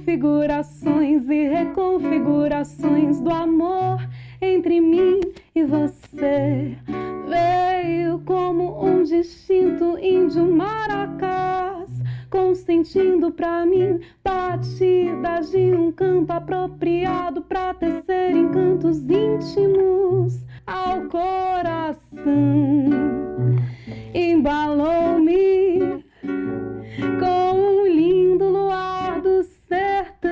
configurações e reconfigurações do amor entre mim e você. Veio como um distinto índio maracás, consentindo pra mim batidas de um canto apropriado pra tecer encantos íntimos ao coração. Embalou-me com um lindo luar do sertão,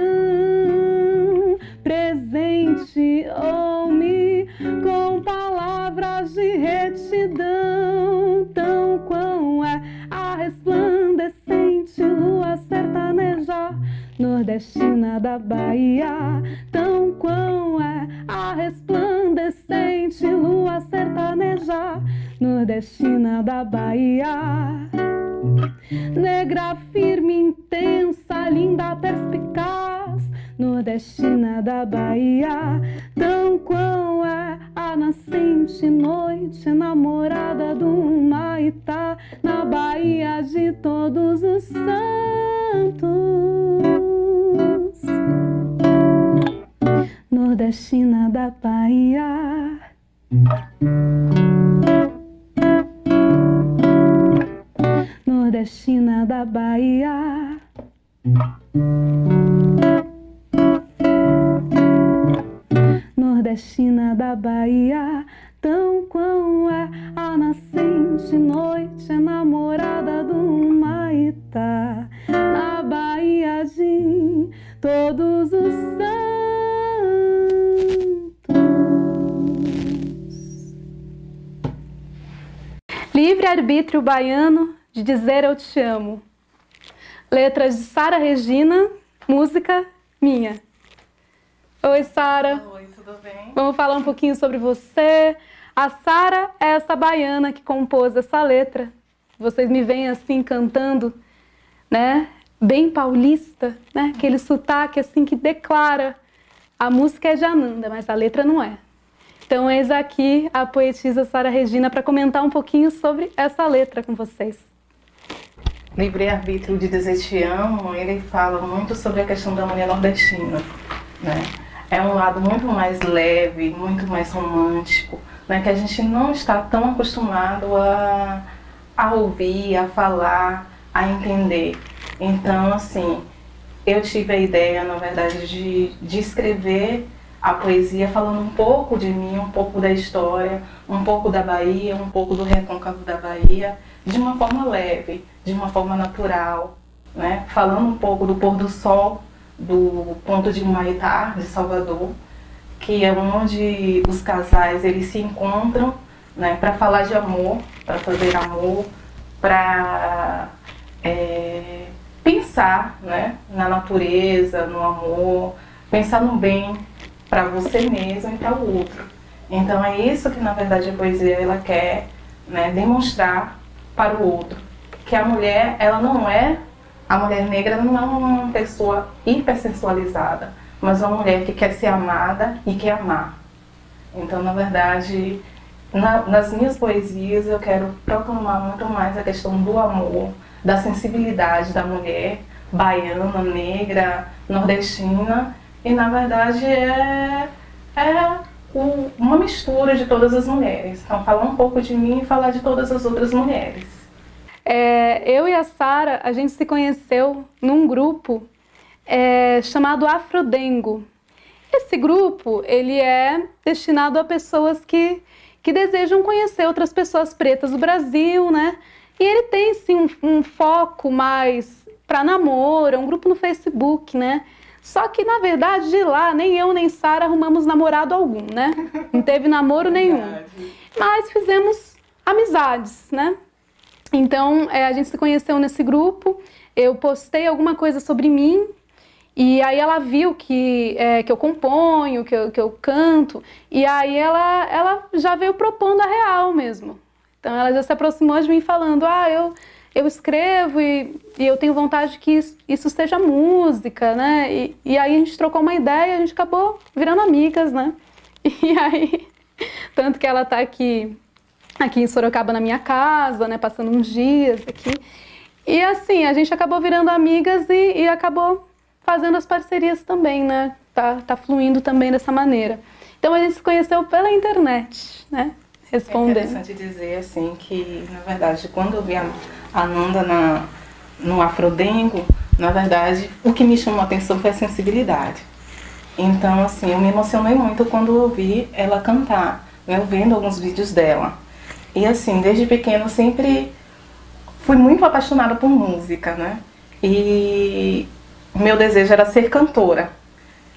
presenteou-me com palavras de retidão, tão quão é a resplandecente lua sertaneja nordestina da Bahia, tão quão é a resplandecente lua sertaneja nordestina da Bahia. Negra, firme, intensa, linda, perspicaz, nordestina da Bahia, tão quão é a nascente noite, namorada do Humaitá, na Bahia de Todos os Santos, nordestina da Bahia. Nordestina da Bahia. Nordestina da Bahia, tão quão é a nascente noite, namorada do Humaitá, na Bahia de Todos os Santos. Livre-arbítrio baiano de dizer eu te amo. Letras de Sara Regina, música minha. Oi, Sara. Oi, tudo bem? Vamos falar um pouquinho sobre você. A Sara é essa baiana que compôs essa letra. Vocês me veem assim cantando, né? Bem paulista, né? Aquele sotaque assim que declara. A música é de Ananda, mas a letra não é. Então eis aqui a poetisa Sara Regina para comentar um pouquinho sobre essa letra com vocês. Livre-arbítrio de dizer te amo, ele fala muito sobre a questão da mulher nordestina, né? É um lado muito mais leve, muito mais romântico, né? Que a gente não está tão acostumado a ouvir, a falar, a entender. Então, assim, eu tive a ideia, na verdade, de escrever a poesia falando um pouco de mim, um pouco da história, um pouco da Bahia, um pouco do recôncavo da Bahia, de uma forma leve, de uma forma natural, né? Falando um pouco do pôr do sol do ponto de Humaitá, de Salvador, que é onde os casais eles se encontram, né? Para falar de amor, para fazer amor, para pensar, né? Na natureza, no amor, pensar no bem para você mesmo e para o outro. Então é isso que na verdade a poesia ela quer, né, demonstrar para o outro, que a mulher ela não é, a mulher negra não é uma pessoa hipersensualizada, mas uma mulher que quer ser amada e quer amar. Então na verdade nas minhas poesias eu quero proclamar muito mais a questão do amor, da sensibilidade da mulher baiana, negra, nordestina. E na verdade é uma mistura de todas as mulheres. Então falar um pouco de mim e falar de todas as outras mulheres. Eu e a Sara, a gente se conheceu num grupo chamado Afrodengo. Esse grupo ele é destinado a pessoas que desejam conhecer outras pessoas pretas do Brasil, né? E ele tem sim um foco mais para namoro, é um grupo no Facebook, né? Só que, na verdade, de lá, nem eu nem Sara arrumamos namorado algum, né? Não teve namoro nenhum. Mas fizemos amizades, né? Então, a gente se conheceu nesse grupo, eu postei alguma coisa sobre mim, e aí ela viu que eu componho, que eu canto, e aí ela já veio propondo a real mesmo. Então, ela já se aproximou de mim falando, eu escrevo e eu tenho vontade que isso seja música, né? E aí a gente trocou uma ideia, a gente acabou virando amigas, né? E aí, tanto que ela tá aqui em Sorocaba na minha casa, né? Passando uns dias aqui. E assim, a gente acabou virando amigas e acabou fazendo as parcerias também, né? Tá fluindo também dessa maneira. Então a gente se conheceu pela internet, né? Respondendo. É interessante dizer assim que, na verdade, quando eu vi a Nanda no Afrodengo, na verdade, o que me chamou a atenção foi a sensibilidade. Então, assim, eu me emocionei muito quando eu vi ela cantar, né? Eu vendo alguns vídeos dela. E assim, desde pequena eu sempre fui muito apaixonada por música, né? E o meu desejo era ser cantora.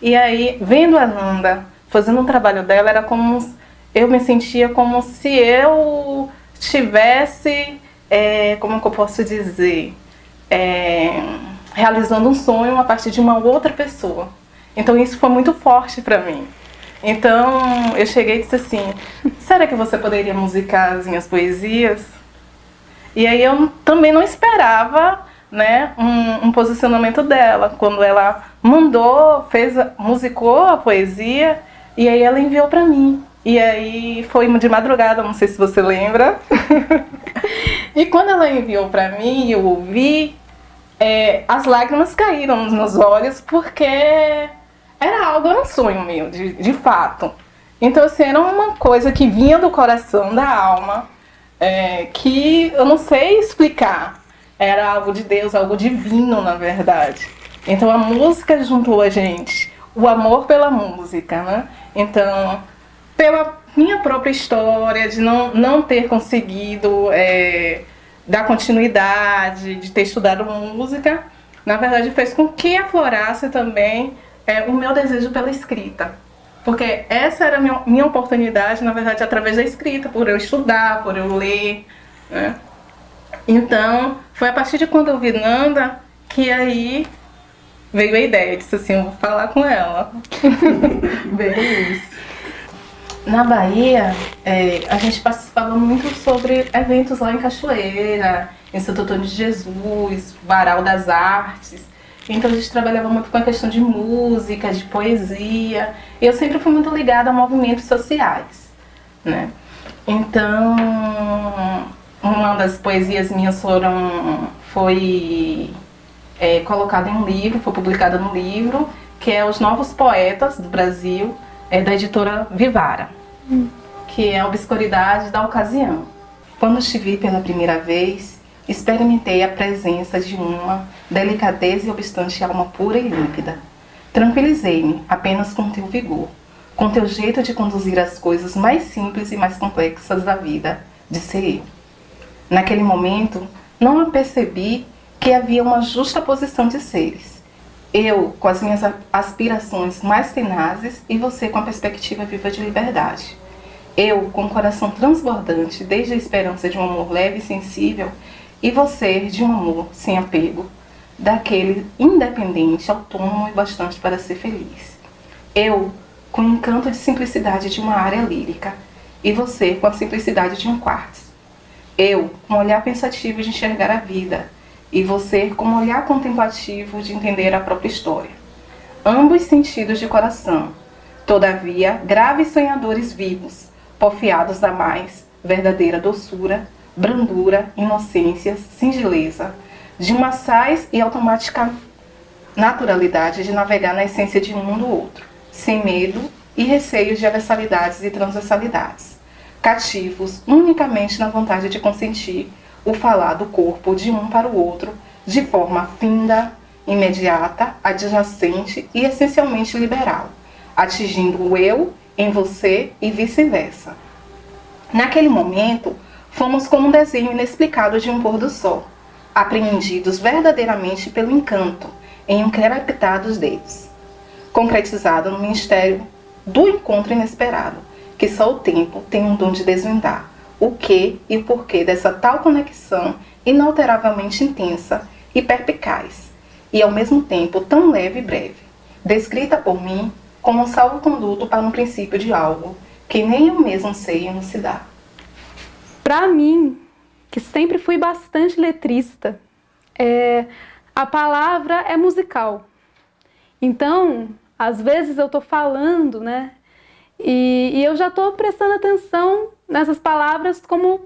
E aí, vendo a Nanda fazendo um trabalho dela, era como eu me sentia como se eu tivesse, como que eu posso dizer, realizando um sonho a partir de uma outra pessoa. Então isso foi muito forte para mim. Então eu cheguei e disse assim, será que você poderia musicar as minhas poesias? E aí eu também não esperava, né, um posicionamento dela. Quando ela mandou, musicou a poesia, e aí ela enviou para mim. E aí foi de madrugada, não sei se você lembra. E quando ela enviou para mim, eu ouvi, as lágrimas caíram nos meus olhos, porque era um sonho meu, de fato. Então, assim, era uma coisa que vinha do coração, da alma, que eu não sei explicar. Era algo de Deus, algo divino, na verdade. Então, a música juntou a gente, o amor pela música, né? Então, pela minha própria história, de não ter conseguido dar continuidade, de ter estudado música, na verdade, fez com que aflorasse também o meu desejo pela escrita. Porque essa era a minha oportunidade, na verdade, através da escrita, por eu estudar, por eu ler, né? Então, foi a partir de quando eu vi Nanda que aí veio a ideia. Eu disse assim, eu vou falar com ela. Veio isso. Na Bahia, a gente participava muito sobre eventos lá em Cachoeira, em Santo Antônio de Jesus, Varal das Artes. Então a gente trabalhava muito com a questão de música, de poesia. E eu sempre fui muito ligada a movimentos sociais, né? Então, uma das poesias minhas foi colocada em um livro, foi publicada no livro, que é Os Novos Poetas do Brasil, da editora Vivara, que é a obscuridade da ocasião. Quando te vi pela primeira vez, experimentei a presença de uma delicadeza e obstante alma pura e límpida. Tranquilizei-me apenas com teu vigor, com teu jeito de conduzir as coisas mais simples e mais complexas da vida, disse eu. Naquele momento, não apercebi que havia uma justa posição de seres. Eu, com as minhas aspirações mais tenazes, e você com a perspectiva viva de liberdade. Eu, com o coração transbordante, desde a esperança de um amor leve e sensível, e você, de um amor sem apego, daquele independente, autônomo e bastante para ser feliz. Eu, com o encanto de simplicidade de uma área lírica, e você, com a simplicidade de um quartzo. Eu, com um olhar pensativo de enxergar a vida, e você, com um olhar contemplativo de entender a própria história. Ambos sentidos de coração, todavia graves sonhadores vivos, porfiados da mais verdadeira doçura, brandura, inocência, singeleza, de uma sais e automática naturalidade de navegar na essência de um do outro, sem medo e receios de adversalidades e transversalidades, cativos unicamente na vontade de consentir o falar do corpo de um para o outro de forma finda, imediata, adjacente e essencialmente liberal, atingindo o eu em você e vice-versa. Naquele momento, fomos como um desenho inexplicado de um pôr do sol, apreendidos verdadeiramente pelo encanto em um crepitar dos dedos, concretizado no mistério do encontro inesperado, que só o tempo tem um dom de desvendar o que e o porquê dessa tal conexão inalteravelmente intensa e perspicaz, e ao mesmo tempo tão leve e breve, descrita por mim como um salvo-conduto para um princípio de algo que nem eu mesmo sei elucidar. Para mim, que sempre fui bastante letrista, a palavra é musical. Então, às vezes eu estou falando, né? E eu já estou prestando atenção nessas palavras como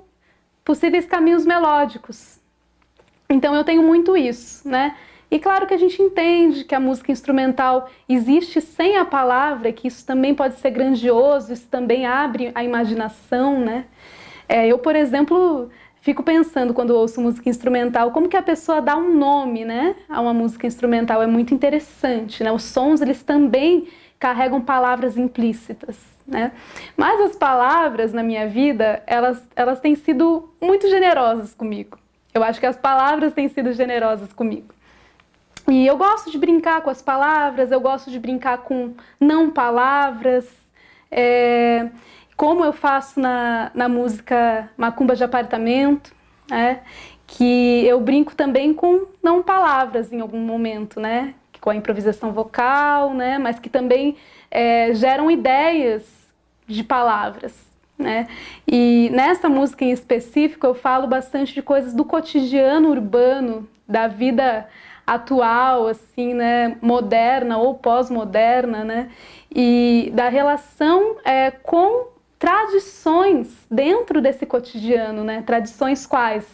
possíveis caminhos melódicos. Então eu tenho muito isso, né? E claro que a gente entende que a música instrumental existe sem a palavra, que isso também pode ser grandioso, isso também abre a imaginação, né? Eu, por exemplo, fico pensando quando ouço música instrumental, como que a pessoa dá um nome, né, a uma música instrumental. É muito interessante, né? Os sons, eles também carregam palavras implícitas, né? Mas as palavras na minha vida, elas têm sido muito generosas comigo. Eu acho que as palavras têm sido generosas comigo. E eu gosto de brincar com as palavras, eu gosto de brincar com não palavras, como eu faço na música Macumba de Apartamento, né? Que eu brinco também com não palavras em algum momento, né? Com a improvisação vocal, né? Mas que também geram ideias de palavras, né? E nessa música em específico eu falo bastante de coisas do cotidiano urbano, da vida atual, assim, né? Moderna ou pós-moderna, né? E da relação com tradições dentro desse cotidiano, né? Tradições quais?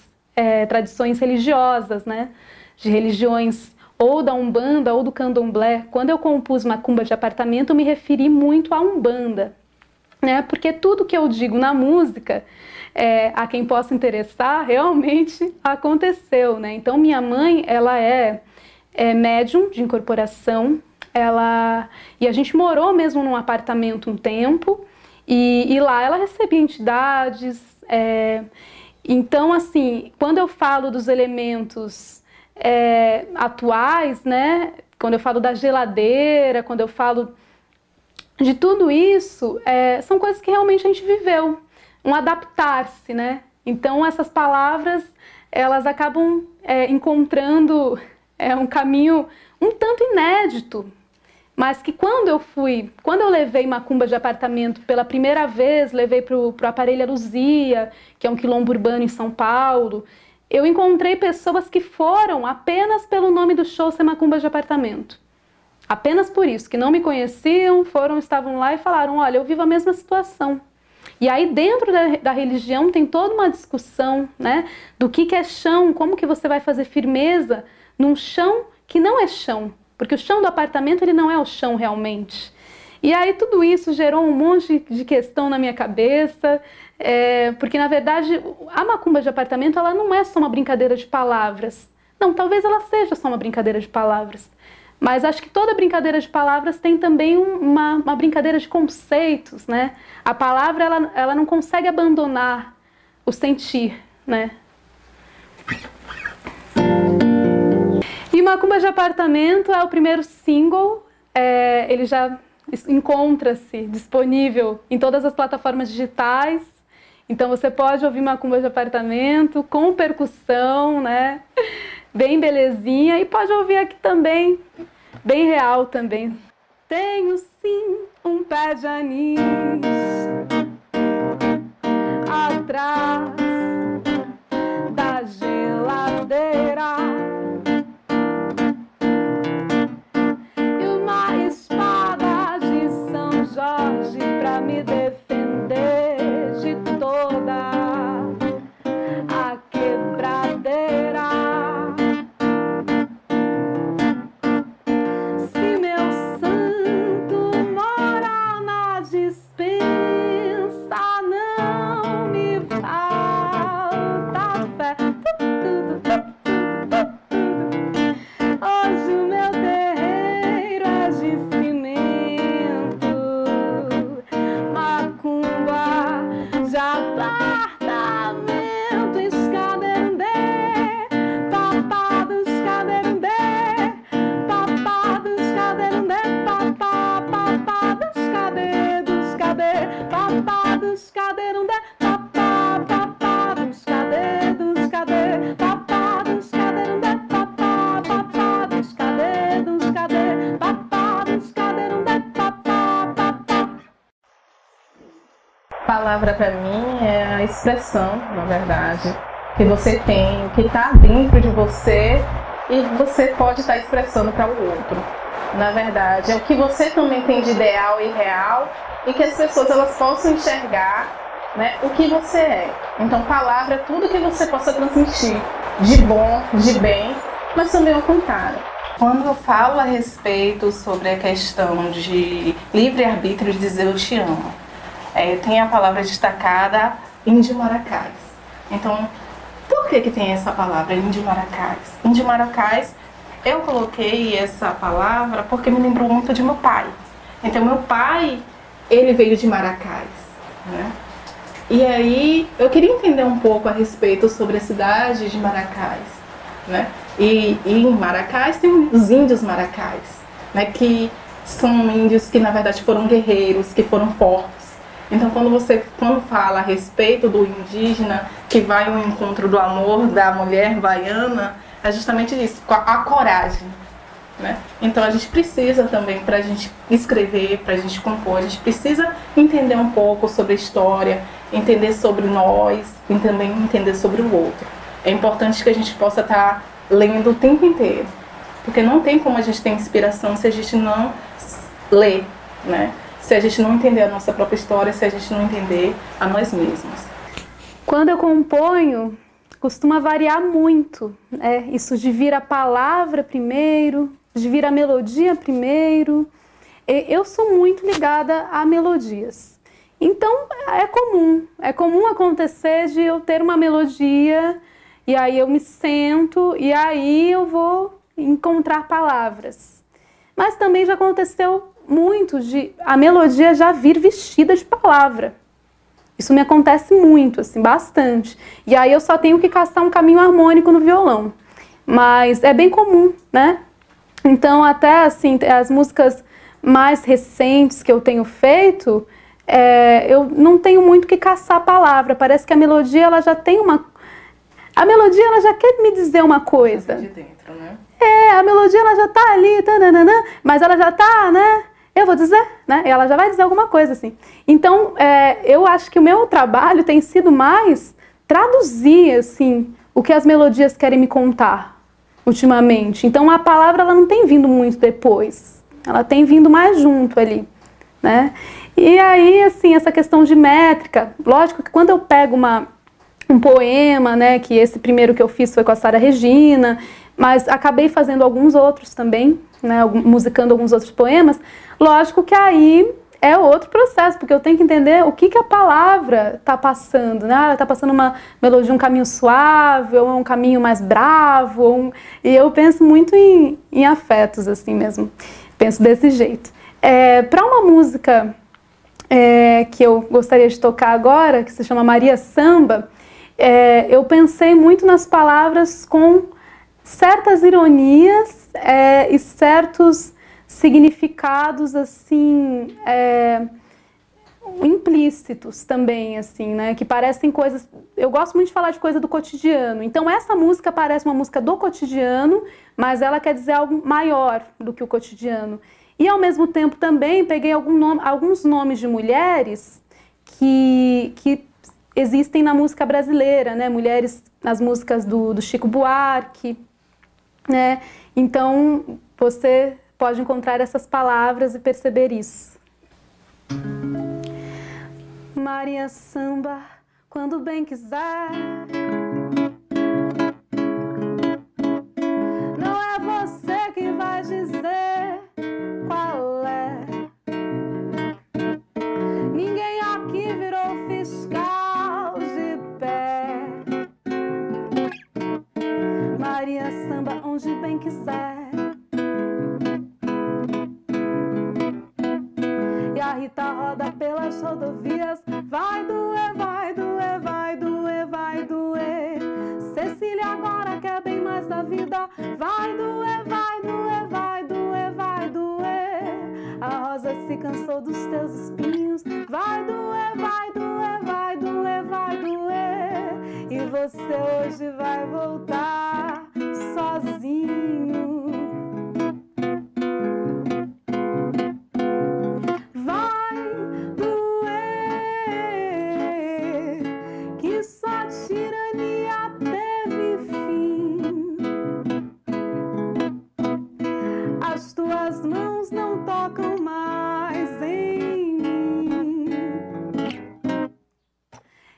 Tradições religiosas, né? De religiões ou da Umbanda ou do Candomblé. Quando eu compus Macumba de Apartamento, eu me referi muito à Umbanda, né? Porque tudo que eu digo na música, a quem possa interessar, realmente aconteceu, né? Então, minha mãe, ela é médium de incorporação, e a gente morou mesmo num apartamento um tempo, e lá ela recebia entidades. Então, assim, quando eu falo dos elementos atuais, né? Quando eu falo da geladeira, quando eu falo de tudo isso, são coisas que realmente a gente viveu, um adaptar-se, né? Então, essas palavras, elas acabam encontrando um caminho um tanto inédito, mas que quando eu levei Macumba de Apartamento pela primeira vez, levei para o Aparelho Luzia, que é um quilombo urbano em São Paulo, eu encontrei pessoas que foram apenas pelo nome do show ser Macumba de Apartamento. Apenas por isso, que não me conheciam, estavam lá e falaram, olha, eu vivo a mesma situação. E aí dentro da religião tem toda uma discussão, né, do que é chão, como que você vai fazer firmeza num chão que não é chão. Porque o chão do apartamento, ele não é o chão realmente. E aí tudo isso gerou um monte de questão na minha cabeça, porque na verdade a Macumba de Apartamento, ela não é só uma brincadeira de palavras. Não, talvez ela seja só uma brincadeira de palavras. Mas acho que toda brincadeira de palavras tem também uma brincadeira de conceitos, né? A palavra, ela não consegue abandonar o sentir, né? E Macumba de Apartamento é o primeiro single, ele já encontra-se disponível em todas as plataformas digitais, então você pode ouvir Macumba de Apartamento com percussão, né? Bem belezinha, e pode ouvir aqui também, bem real também. Tenho sim um pé de anis atrás da geladeira e uma espada de São Jorge pra me defender de toda a quebradeira. Se meu santo mora na dispensa, não me falta fé. Hoje o meu terreiro é de cimento, macumba de apartamento, escaderundê, papados, escaderundê, papados, escaderundê, papados, cadedos, cadê, papados, escaderundê, papados, cadedos, cadê, papados, escaderundê, papados, cadedos, cadê, papados, escaderundê, papá. Palavra para mim é a expressão, na verdade, que você tem, que está dentro de você e você pode estar expressando para o outro. Na verdade, é o que você também tem de ideal e real e que as pessoas elas possam enxergar, né, o que você é. Então, palavra é tudo que você possa transmitir de bom, de bem, mas também ao contrário. Quando eu falo a respeito sobre a questão de livre-arbítrio, de dizer eu te amo, tem a palavra destacada Índio Maracás. Então, por que tem essa palavra Índio Maracás? Índio Maracás, eu coloquei essa palavra porque me lembrou muito de meu pai. Então, meu pai, ele veio de Maracás, né? E aí, eu queria entender um pouco a respeito sobre a cidade de Maracás, né? E em Maracás tem os índios Maracás, né? Que são índios que, na verdade, foram guerreiros, que foram fortes. Então, quando fala a respeito do indígena que vai ao encontro do amor da mulher baiana, é justamente isso, a coragem, né? Então, a gente precisa também, para a gente escrever, para a gente compor, a gente precisa entender um pouco sobre a história, entender sobre nós e também entender sobre o outro. É importante que a gente possa estar lendo o tempo inteiro, porque não tem como a gente ter inspiração se a gente não lê, né? Se a gente não entender a nossa própria história, se a gente não entender a nós mesmos. Quando eu componho, costuma variar muito, né? Isso de vir a palavra primeiro, de vir a melodia primeiro. Eu sou muito ligada a melodias. Então, é comum acontecer de eu ter uma melodia e aí eu me sento e aí eu vou encontrar palavras. Mas também já aconteceu muito de a melodia já vir vestida de palavra. Isso me acontece muito, assim, bastante. E aí eu só tenho que caçar um caminho harmônico no violão. Mas é bem comum, né? Então, até assim, as músicas mais recentes que eu tenho feito, eu não tenho muito que caçar a palavra. Parece que a melodia, ela já tem uma... A melodia, ela já quer me dizer uma coisa. De dentro, né? A melodia, ela já tá ali, tananana, mas ela já tá, né? Eu vou dizer, né? E ela já vai dizer alguma coisa, assim. Então, eu acho que o meu trabalho tem sido mais traduzir, assim, o que as melodias querem me contar ultimamente. Então, a palavra, ela não tem vindo muito depois. Ela tem vindo mais junto ali, né? E aí, assim, essa questão de métrica, lógico que quando eu pego um poema, né, que esse primeiro que eu fiz foi com a Sara Regina, mas acabei fazendo alguns outros também, né, musicando alguns outros poemas. Lógico que aí é outro processo, porque eu tenho que entender o que a palavra está passando, né? Ela está passando uma melodia, um caminho suave, ou um caminho mais bravo, e eu penso muito em afetos, assim mesmo. Penso desse jeito. Para uma música que eu gostaria de tocar agora, que se chama Maria Samba, eu pensei muito nas palavras com certas ironias e certos significados assim implícitos também, assim, né, que parecem coisas. Eu gosto muito de falar de coisa do cotidiano. Então essa música parece uma música do cotidiano, mas ela quer dizer algo maior do que o cotidiano. E ao mesmo tempo também peguei alguns nomes de mulheres que existem na música brasileira, né, mulheres nas músicas do Chico Buarque, né. Então você pode encontrar essas palavras e perceber isso. Maria Samba, quando bem quiser, não é você que vai dizer qual é. Ninguém aqui virou fiscal de pé. Maria Samba, onde bem quiser. E a Rita roda pelas rodovias. Vai doer, vai doer, vai doer, vai doer. Cecília agora quer bem mais da vida. Vai doer, vai doer, vai doer, vai doer. A rosa se cansou dos teus espinhos. Vai doer, vai doer, vai doer, vai doer. E você hoje vai voltar sozinho.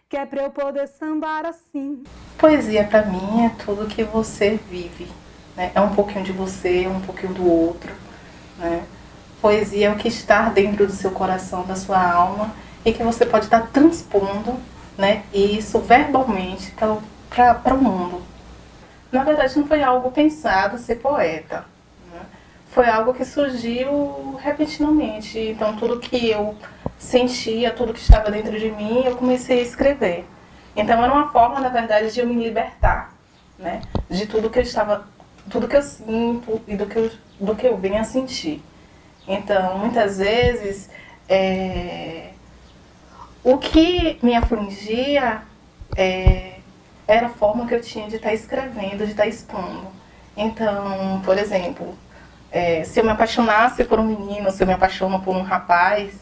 Que é pra eu poder sambar assim. Poesia pra mim é tudo que você vive, né? É um pouquinho de você, um pouquinho do outro, né? Poesia é o que está dentro do seu coração, da sua alma, e que você pode estar transpondo, né, isso verbalmente para o mundo. Na verdade, não foi algo pensado ser poeta, né? Foi algo que surgiu repentinamente. Então, tudo que eu sentia, tudo que estava dentro de mim, eu comecei a escrever. Então, era uma forma, na verdade, de eu me libertar, né, de tudo que eu sinto e do que eu venho a sentir. Então, muitas vezes, o que me afligia era a forma que eu tinha de estar escrevendo, de estar expondo. Então, por exemplo, se eu me apaixonasse por um menino, se eu me apaixono por um rapaz,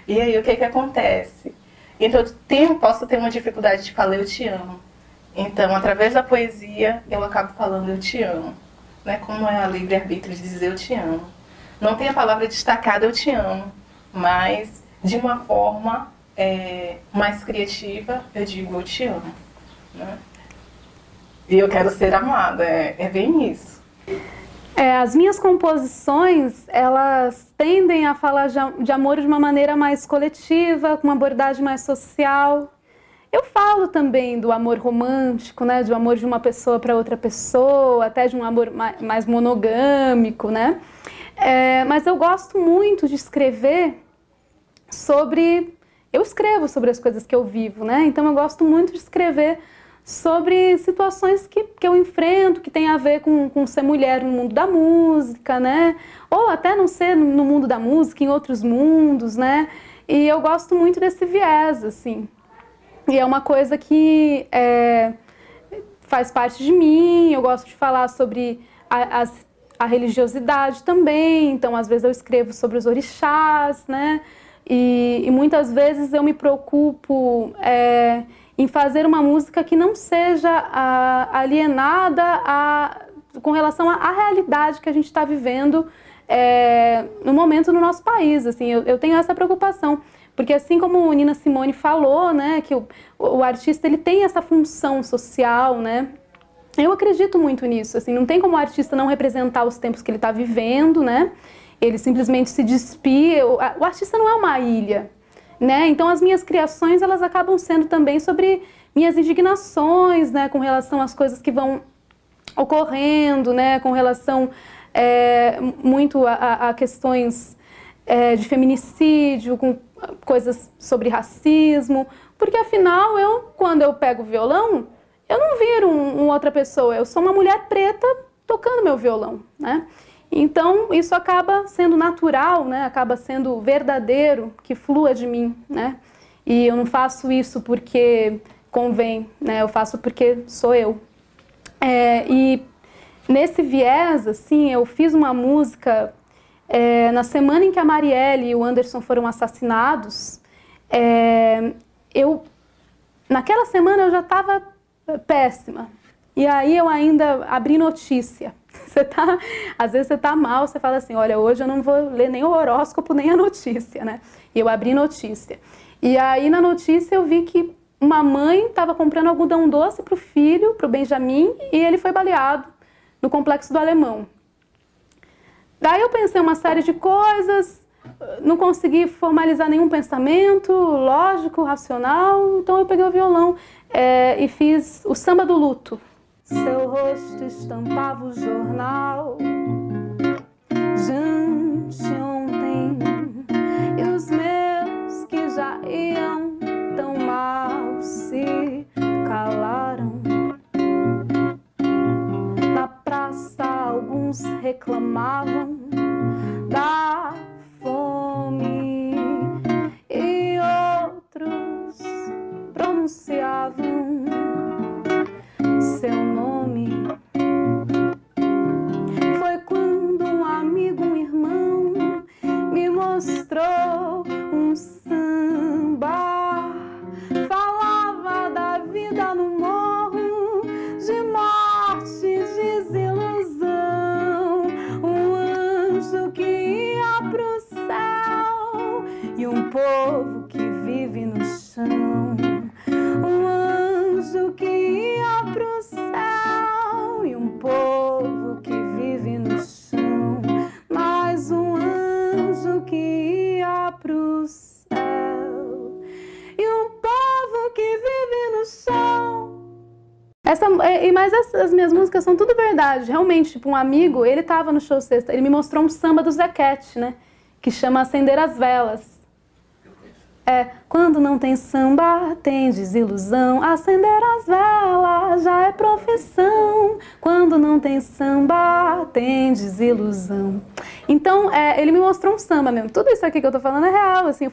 e aí o que acontece? Então, eu posso ter uma dificuldade de falar eu te amo. Então, através da poesia, eu acabo falando eu te amo. Né? Como é a livre-arbítrio de dizer eu te amo. Não tem a palavra destacada eu te amo, mas de uma forma mais criativa, eu digo eu te amo. Né? E eu quero ser amada, é bem isso. As minhas composições, elas tendem a falar de amor de uma maneira mais coletiva, com uma abordagem mais social. Eu falo também do amor romântico, né, do amor de uma pessoa para outra pessoa, até de um amor mais monogâmico, né? Mas eu gosto muito de escrever sobre... Eu escrevo sobre as coisas que eu vivo, né? Então eu gosto muito de escrever sobre situações que eu enfrento, que tem a ver com ser mulher no mundo da música, né? Ou até não ser no mundo da música, em outros mundos, né? E eu gosto muito desse viés, assim. E é uma coisa que faz parte de mim. Eu gosto de falar sobre a religiosidade também. Então, às vezes eu escrevo sobre os orixás, né? E muitas vezes eu me preocupo em fazer uma música que não seja alienada com relação à realidade que a gente está vivendo no momento no nosso país. Assim, eu tenho essa preocupação. Porque assim como Nina Simone falou, né, que o artista ele tem essa função social, né? Eu acredito muito nisso, assim, não tem como o artista não representar os tempos que ele está vivendo, né? Ele simplesmente se despir. O artista não é uma ilha, né? Então as minhas criações, elas acabam sendo também sobre minhas indignações, né, com relação às coisas que vão ocorrendo, né, com relação muito a questões de feminicídio, com coisas sobre racismo, porque afinal quando eu pego o violão, eu não viro uma outra pessoa, eu sou uma mulher preta tocando meu violão, né? Então isso acaba sendo natural, né? Acaba sendo verdadeiro, que flua de mim, né? E eu não faço isso porque convém, né? Eu faço porque sou eu. E nesse viés, assim, eu fiz uma música na semana em que a Marielle e o Anderson foram assassinados. Naquela semana eu já estava péssima. E aí eu ainda abri notícia. Às vezes você tá mal, você fala assim, olha, hoje eu não vou ler nem o horóscopo, nem a notícia, né? E eu abri notícia. E aí na notícia eu vi que uma mãe estava comprando algodão doce para o filho, para o Benjamin, e ele foi baleado no Complexo do Alemão. Daí eu pensei uma série de coisas, não consegui formalizar nenhum pensamento lógico, racional, então eu peguei o violão e fiz o Samba do Luto. Seu rosto estampava o jornal de anteontem, e os meus que já iam tão mal se calaram. Na praça alguns reclamavam da fome e outros pronunciavam seu nome. Foi quando um amigo, um irmão, me mostrou um samba. Falava da vida no morro, de morte, desilusão. Um anjo que ia pro céu e um povo que vive no chão. Um anjo que ia pro céu e um que ia pro céu e um povo que vive no chão. Mas as minhas músicas são tudo verdade. Realmente, tipo, um amigo, ele tava no show sexta, ele me mostrou um samba do Zequete, né? Que chama Acender as Velas. Quando não tem samba, tem desilusão. Acender as velas já é profissão. Quando não tem samba, tem desilusão. Então, ele me mostrou um samba mesmo. Tudo isso aqui que eu tô falando é real, assim. Eu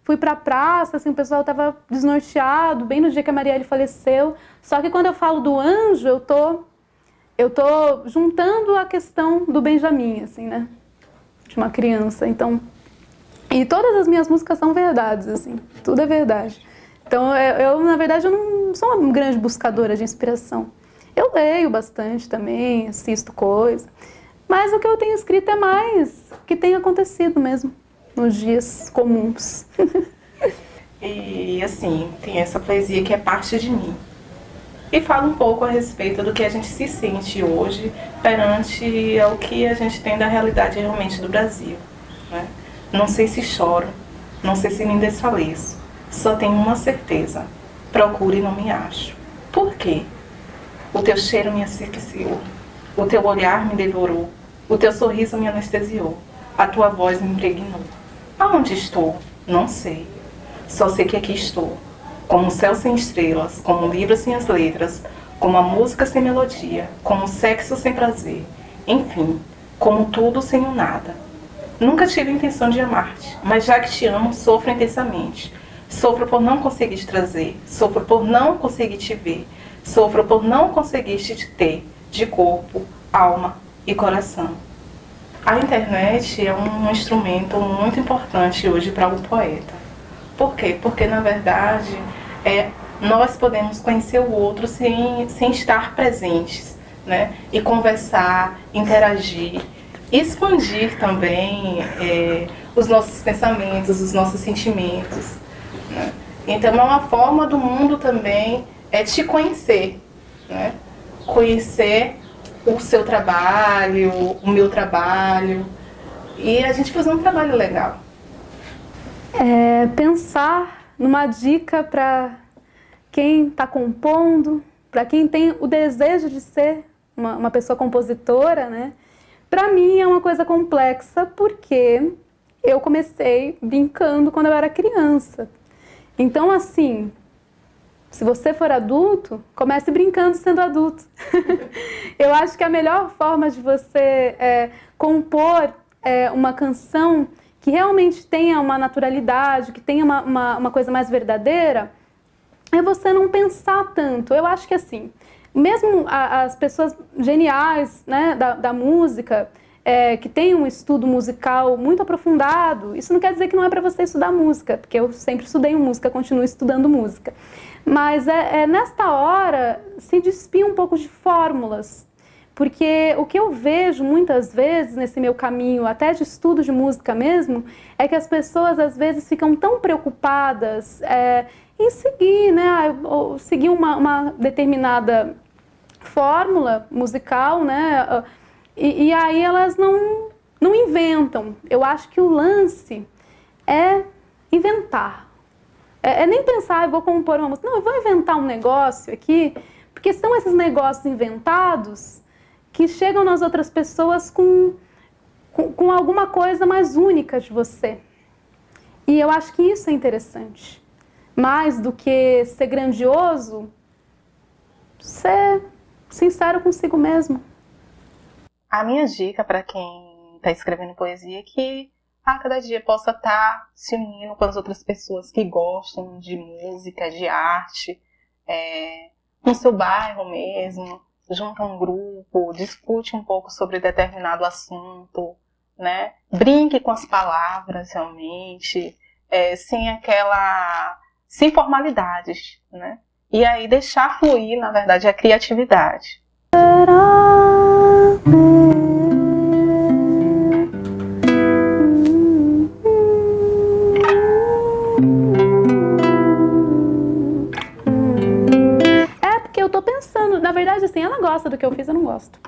fui pra praça, assim, o pessoal tava desnorteado, bem no dia que a Marielle faleceu. Só que quando eu falo do anjo, eu tô juntando a questão do Benjamin, assim, né? De uma criança, então... E todas as minhas músicas são verdades, assim, tudo é verdade. Então, na verdade, eu não sou uma grande buscadora de inspiração. Eu leio bastante também, assisto coisa, mas o que eu tenho escrito é mais o que tem acontecido mesmo, nos dias comuns. E, assim, tem essa poesia que é parte de mim. E fala um pouco a respeito do que a gente se sente hoje perante ao que a gente tem da realidade realmente do Brasil, né? Não sei se choro, não sei se me desfaleço, só tenho uma certeza, procuro e não me acho. Por quê? O teu cheiro me asfixiou, o teu olhar me devorou, o teu sorriso me anestesiou, a tua voz me impregnou. Aonde estou? Não sei, só sei que aqui estou, como um céu sem estrelas, como um livro sem as letras, como a música sem melodia, como o sexo sem prazer, enfim, como tudo sem o nada. Nunca tive a intenção de amar-te, mas já que te amo, sofro intensamente. Sofro por não conseguir te trazer, sofro por não conseguir te ver, sofro por não conseguir te ter de corpo, alma e coração. A internet é um instrumento muito importante hoje para um poeta. Por quê? Porque, na verdade, nós podemos conhecer o outro sem estar presentes, né? E conversar, interagir, expandir também os nossos pensamentos, os nossos sentimentos, né? Então, uma forma do mundo também é te conhecer, né? Conhecer o seu trabalho, o meu trabalho, e a gente fazer um trabalho legal. Pensar numa dica para quem está compondo, para quem tem o desejo de ser uma pessoa compositora, né? Para mim é uma coisa complexa porque eu comecei brincando quando eu era criança. Então, assim, se você for adulto, comece brincando sendo adulto. Eu acho que a melhor forma de você compor uma canção que realmente tenha uma naturalidade, que tenha uma coisa mais verdadeira, é você não pensar tanto. Eu acho que assim, mesmo as pessoas geniais, né, da música, que têm um estudo musical muito aprofundado, isso não quer dizer que não é para você estudar música, porque eu sempre estudei música, continuo estudando música. Mas nesta hora se despir um pouco de fórmulas, porque o que eu vejo muitas vezes nesse meu caminho, até de estudo de música mesmo, é que as pessoas às vezes ficam tão preocupadas em seguir, né, ou seguir uma determinada fórmula musical, né, e aí elas não inventam. Eu acho que o lance é inventar. Nem pensar, eu vou compor uma música. Não, eu vou inventar um negócio aqui, porque são esses negócios inventados que chegam nas outras pessoas com alguma coisa mais única de você. E eu acho que isso é interessante. Mais do que ser grandioso, ser sincero consigo mesmo. A minha dica para quem está escrevendo poesia é que a cada dia possa estar se unindo com as outras pessoas que gostam de música, de arte, no seu bairro mesmo, junta um grupo, discute um pouco sobre determinado assunto, né? Brinque com as palavras realmente, sem formalidades, né? E aí deixar fluir, na verdade, a criatividade. Porque eu tô pensando, na verdade, assim, ela gosta do que eu fiz, eu não gosto.